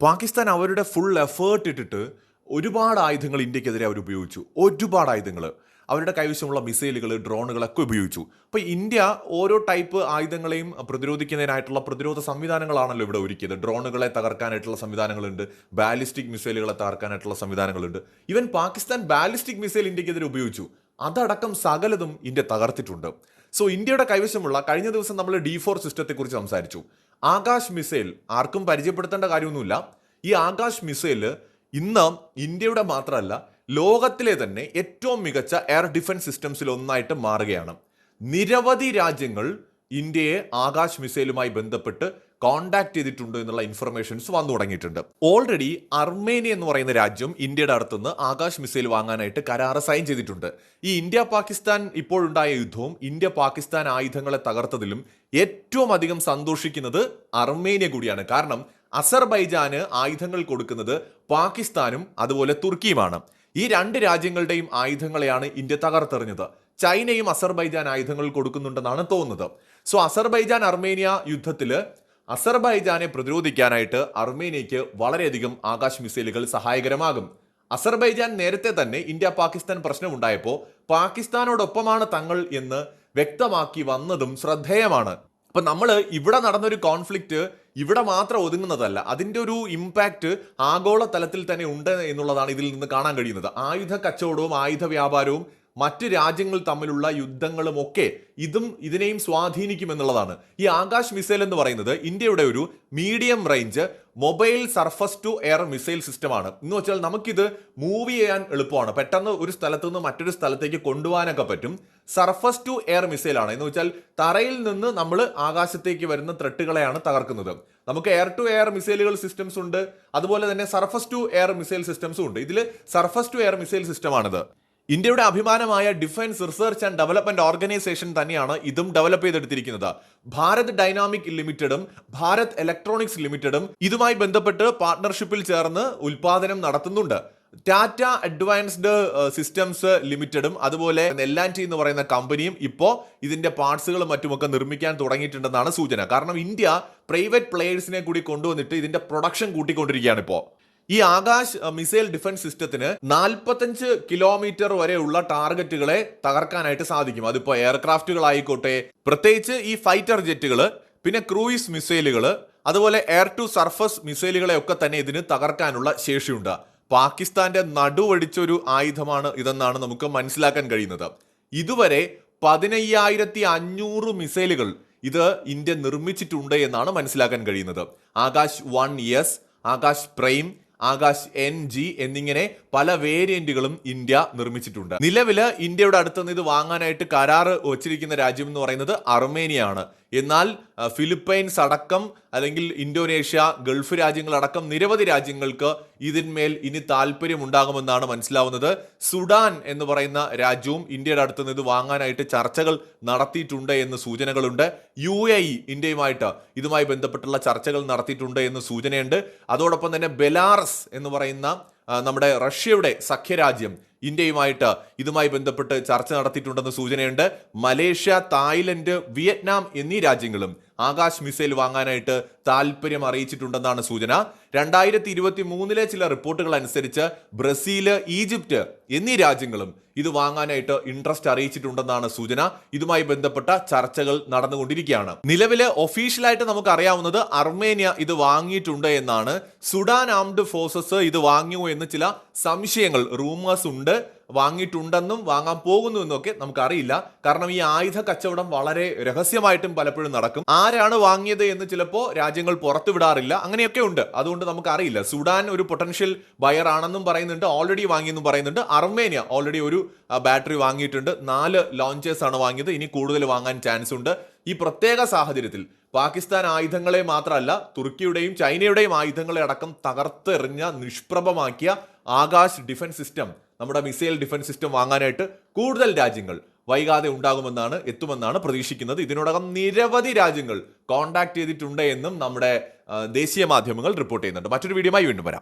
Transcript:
പാകിസ്ഥാൻ അവരുടെ full effort ഇട്ടിട്ട് ഒരുപാട് ആയുധങ്ങൾ ഇന്ത്യക്കെതിരെ അവർ ഉപയോഗിച്ചു. ഒരുപാട് ആയുധങ്ങൾ അവരുടെ കൈവശമുള്ള മിസൈലുകൾ, ഡ്രോണുകളൊക്കെ ഉപയോഗിച്ചു. അപ്പോൾ ഇന്ത്യ ഓരോ ടൈപ്പ് ആയുധങ്ങളെയും പ്രതിരോധിക്കുന്നതിനായിട്ടുള്ള പ്രതിരോധ സംവിധാനങ്ങളാണല്ലോ ഇവിടെ ഒരുക്കിയത്. ഡ്രോണുകളെ തകർക്കാനായിട്ടുള്ള സംവിധാനങ്ങളുണ്ട്, ബാലിസ്റ്റിക് മിസൈലുകളെ തകർക്കാനായിട്ടുള്ള സംവിധാനങ്ങളുണ്ട്. ഈവൻ പാകിസ്ഥാൻ ബാലിസ്റ്റിക് മിസൈൽ ഇന്ത്യക്കെതിരെ ഉപയോഗിച്ചു. അതടക്കം സകലതും ഇന്ത്യ തകർത്തിട്ടുണ്ട്. സോ ഇന്ത്യയുടെ കൈവശമുള്ള കഴിഞ്ഞ ദിവസം നമ്മൾ D4 സിസ്റ്റത്തെക്കുറിച്ച് സംസാരിച്ചു. ആകാശ് മിസൈൽ ആർക്കും പരിചയപ്പെടുത്തേണ്ട കാര്യമൊന്നുമില്ല. ഈ ആകാശ് മിസൈൽ ഇന്ന് ഇന്ത്യയുടെ മാത്രമല്ല ലോകത്തിലെ തന്നെ ഏറ്റവും മികച്ച എയർ ഡിഫൻസ് സിസ്റ്റംസിൽ ഒന്നായിട്ട് മാറുകയാണ്. നിരവധി രാജ്യങ്ങൾ ഇന്ത്യയെ ആകാശ് മിസൈലുമായി ബന്ധപ്പെട്ട് കോണ്ടാക്ട് ചെയ്തിട്ടുണ്ട് എന്നുള്ള ഇൻഫർമേഷൻസ് വന്നു തുടങ്ങിയിട്ടുണ്ട്. ഓൾറെഡി അർമേനിയ എന്ന് പറയുന്ന രാജ്യം ഇന്ത്യയുടെ അടുത്തുനിന്ന് ആകാശ് മിസൈൽ വാങ്ങാനായിട്ട് കരാറ് സൈൻ ചെയ്തിട്ടുണ്ട്. ഈ ഇന്ത്യ പാകിസ്ഥാൻ ഇപ്പോഴുണ്ടായ യുദ്ധവും ഇന്ത്യ പാകിസ്ഥാൻ ആയുധങ്ങളെ തകർത്തതിലും ഏറ്റവും അധികം സന്തോഷിക്കുന്നത് അർമേനിയ കൂടിയാണ്. കാരണം അസർബൈജാന് ആയുധങ്ങൾ കൊടുക്കുന്നത് പാകിസ്ഥാനും അതുപോലെ തുർക്കിയുമാണ്. ഈ രണ്ട് രാജ്യങ്ങളുടെയും ആയുധങ്ങളെയാണ് ഇന്ത്യ തകർത്തെറിഞ്ഞത്. ചൈനയും അസർബൈജാൻ ആയുധങ്ങൾ കൊടുക്കുന്നുണ്ടെന്നാണ് തോന്നുന്നത്. സോ അസർബൈജാൻ അർമേനിയ യുദ്ധത്തിൽ അസർബൈജാനെ പ്രതിരോധിക്കാനായിട്ട് അർമേനിയയ്ക്ക് വളരെയധികം ആകാശ് മിസൈലുകൾ സഹായകരമാകും. അസർബൈജാൻ നേരത്തെ തന്നെ ഇന്ത്യ പാകിസ്ഥാൻ പ്രശ്നമുണ്ടായപ്പോൾ പാകിസ്ഥാനോടൊപ്പമാണ് തങ്ങൾ എന്ന് വ്യക്തമാക്കി വന്നതും ശ്രദ്ധേയമാണ്. അപ്പൊ നമ്മൾ ഇവിടെ നടന്നൊരു കോൺഫ്ലിക്റ്റ് ഇവിടെ മാത്രം ഒതുങ്ങുന്നതല്ല, അതിൻ്റെ ഒരു ഇമ്പാക്റ്റ് ആഗോള തലത്തിൽ തന്നെ ഉണ്ട് എന്നുള്ളതാണ് ഇതിൽ നിന്ന് കാണാൻ കഴിയുന്നത്. ആയുധ കച്ചവടവും ആയുധ വ്യാപാരവും മറ്റ് രാജ്യങ്ങൾ തമ്മിലുള്ള യുദ്ധങ്ങളും ഒക്കെ ഇതിനെയും സ്വാധീനിക്കുമെന്നുള്ളതാണ്. ഈ ആകാശ് മിസൈൽ എന്ന് പറയുന്നത് ഇന്ത്യയുടെ ഒരു medium range mobile surface to air missile സിസ്റ്റമാണ്. എന്ന് വെച്ചാൽ നമുക്കിത് മൂവ് ചെയ്യാൻ എളുപ്പമാണ്, പെട്ടെന്ന് ഒരു സ്ഥലത്തു നിന്ന് മറ്റൊരു സ്ഥലത്തേക്ക് കൊണ്ടുപോകാനൊക്കെ പറ്റും. സർഫസ് ടു എയർ മിസൈലാണ്. എന്ന് വെച്ചാൽ തറയിൽ നിന്ന് നമ്മൾ ആകാശത്തേക്ക് വരുന്ന ത്രെട്ടുകളെയാണ് തകർക്കുന്നത്. നമുക്ക് എയർ ടു എയർ മിസൈലുകൾ സിസ്റ്റംസ് ഉണ്ട്, അതുപോലെ തന്നെ സർഫസ് ടു എയർ മിസൈൽ സിസ്റ്റംസും ഉണ്ട്. ഇതിൽ സർഫസ് ടു എയർ മിസൈൽ സിസ്റ്റമാണിത്. ഇന്ത്യയുടെ അഭിമാനമായ Defence Research and Development Organisation തന്നെയാണ് ഇതും ഡെവലപ്പ് ചെയ്തെടുത്തിരിക്കുന്നത്. ഭാരത് ഡൈനാമിക് ലിമിറ്റഡും ഭാരത് ഇലക്ട്രോണിക്സ് ലിമിറ്റഡും ഇതുമായി ബന്ധപ്പെട്ട് പാർട്ട്ണർഷിപ്പിൽ ചേർന്ന് ഉൽപാദനം നടത്തുന്നുണ്ട്. ടാറ്റ അഡ്വാൻസ്ഡ് സിസ്റ്റംസ് ലിമിറ്റഡും അതുപോലെ L&T എന്ന് പറയുന്ന കമ്പനിയും ഇപ്പോൾ ഇതിന്റെ പാർട്സുകളും മറ്റുമൊക്കെ നിർമ്മിക്കാൻ തുടങ്ങിയിട്ടുണ്ടെന്നാണ് സൂചന. കാരണം ഇന്ത്യ പ്രൈവറ്റ് പ്ലേയേഴ്സിനെ കൂടി കൊണ്ടുവന്നിട്ട് ഇതിന്റെ പ്രൊഡക്ഷൻ കൂട്ടിക്കൊണ്ടിരിക്കുകയാണ് ഇപ്പോൾ. ഈ ആകാശ് മിസൈൽ ഡിഫൻസ് സിസ്റ്റത്തിന് 45 കിലോമീറ്റർ വരെയുള്ള ടാർഗറ്റുകളെ തകർക്കാനായിട്ട് സാധിക്കും. അതിപ്പോ എയർക്രാഫ്റ്റുകളായിക്കോട്ടെ, പ്രത്യേകിച്ച് ഈ ഫൈറ്റർ ജെറ്റുകൾ, പിന്നെ ക്രൂയിസ് മിസൈലുകൾ, അതുപോലെ എയർ ടു സർഫസ് മിസൈലുകളെ ഒക്കെ തന്നെ ഇതിന് തകർക്കാനുള്ള ശേഷിയുണ്ട്. പാകിസ്ഥാന്റെ നടുവടിച്ചൊരു ആയുധമാണ് ഇതെന്നാണ് നമുക്ക് മനസ്സിലാക്കാൻ കഴിയുന്നത്. ഇതുവരെ 15,500 മിസൈലുകൾ ഇത് ഇന്ത്യ നിർമ്മിച്ചിട്ടുണ്ട് എന്നാണ് മനസ്സിലാക്കാൻ കഴിയുന്നത്. Akash 1S, Akash prime, Akash NG എന്നിങ്ങനെ പല വേരിയന്റുകളും ഇന്ത്യ നിർമ്മിച്ചിട്ടുണ്ട്. നിലവില് ഇന്ത്യയുടെ അടുത്തുനിന്ന് ഇത് വാങ്ങാനായിട്ട് കരാറ് വച്ചിരിക്കുന്ന രാജ്യം എന്ന് പറയുന്നത് അർമേനിയ ആണ്. എന്നാൽ ഫിലിപ്പൈൻസ് അടക്കം അല്ലെങ്കിൽ ഇന്തോനേഷ്യ, ഗൾഫ് രാജ്യങ്ങളടക്കം നിരവധി രാജ്യങ്ങൾക്ക് ഇതിന്മേൽ ഇനി താല്പര്യം ഉണ്ടാകുമെന്നാണ് മനസ്സിലാവുന്നത്. സുഡാൻ എന്ന് പറയുന്ന രാജ്യവും ഇന്ത്യയുടെ അടുത്ത് നിന്ന് ഇത് വാങ്ങാനായിട്ട് ചർച്ചകൾ നടത്തിയിട്ടുണ്ട് എന്ന് സൂചനകളുണ്ട്. UAE ഇന്ത്യയുമായിട്ട് ഇതുമായി ബന്ധപ്പെട്ടുള്ള ചർച്ചകൾ നടത്തിയിട്ടുണ്ട് എന്ന് സൂചനയുണ്ട്. അതോടൊപ്പം തന്നെ ബെലാറസ് എന്ന് പറയുന്ന നമ്മുടെ റഷ്യയുടെ സഖ്യരാജ്യം ഇന്ത്യയുമായിട്ട് ഇതുമായി ബന്ധപ്പെട്ട് ചർച്ച നടത്തിയിട്ടുണ്ടെന്ന് സൂചനയുണ്ട്. മലേഷ്യ, തായ്ലൻഡ്, വിയറ്റ്നാം എന്നീ രാജ്യങ്ങളും ആകാശ് മിസൈൽ വാങ്ങാനായിട്ട് താല്പര്യം അറിയിച്ചിട്ടുണ്ടെന്നാണ് സൂചന. 2023 ചില റിപ്പോർട്ടുകൾ അനുസരിച്ച് ബ്രസീല്, ഈജിപ്റ്റ് എന്നീ രാജ്യങ്ങളും ഇത് വാങ്ങാനായിട്ട് ഇൻട്രസ്റ്റ് അറിയിച്ചിട്ടുണ്ടെന്നാണ് സൂചന. ഇതുമായി ബന്ധപ്പെട്ട ചർച്ചകൾ നടന്നുകൊണ്ടിരിക്കുകയാണ്. നിലവില് ഒഫീഷ്യലായിട്ട് നമുക്ക് അറിയാവുന്നത് അർമേനിയ ഇത് വാങ്ങിയിട്ടുണ്ട് എന്നാണ്. സുഡാൻ ആംഡ് ഫോഴ്സസ് ഇത് വാങ്ങിയോ എന്ന് ചില സംശയങ്ങൾ, റൂമേഴ്സ് ഉണ്ട്. വാങ്ങിയിട്ടുണ്ടെന്നും വാങ്ങാൻ പോകുന്നു എന്നൊക്കെ നമുക്കറിയില്ല. കാരണം ഈ ആയുധ കച്ചവടം വളരെ രഹസ്യമായിട്ടും പലപ്പോഴും നടക്കും. ആരാണ് വാങ്ങിയത് എന്ന് ചിലപ്പോൾ രാജ്യങ്ങൾ പുറത്തുവിടാറില്ല. അങ്ങനെയൊക്കെ ഉണ്ട്. അതുകൊണ്ട് നമുക്കറിയില്ല. സുഡാൻ ഒരു പൊട്ടൻഷ്യൽ ബയർ ആണെന്നും പറയുന്നുണ്ട്, ഓൾറെഡി വാങ്ങിയെന്നും പറയുന്നുണ്ട്. അർമേനിയ ഓൾറെഡി ഒരു ബാറ്ററി വാങ്ങിയിട്ടുണ്ട്. 4 ലോഞ്ചേഴ്സ് ആണ് വാങ്ങിയത്. ഇനി കൂടുതൽ വാങ്ങാൻ ചാൻസ് ഉണ്ട്. ഈ പ്രത്യേക സാഹചര്യത്തിൽ പാകിസ്ഥാൻ ആയുധങ്ങളെ മാത്രമല്ല തുർക്കിയുടെയും ചൈനയുടെയും ആയുധങ്ങളെ അടക്കം തകർത്തെറിഞ്ഞ നിഷ്പ്രഭമാക്കിയ ആകാശ് ഡിഫൻസ് സിസ്റ്റം, നമ്മുടെ മിസൈൽ ഡിഫൻസ് സിസ്റ്റം വാങ്ങാനായിട്ട് കൂടുതൽ രാജ്യങ്ങൾ വൈകാതെ എത്തുമെന്നാണ് പ്രതീക്ഷിക്കുന്നത്. ഇതിനോടകം നിരവധി രാജ്യങ്ങൾ കോണ്ടാക്ട് ചെയ്തിട്ടുണ്ട് എന്നും നമ്മുടെ ദേശീയ മാധ്യമങ്ങൾ റിപ്പോർട്ട് ചെയ്യുന്നുണ്ട്. മറ്റൊരു വീഡിയോയുമായി വീണ്ടും വരാം.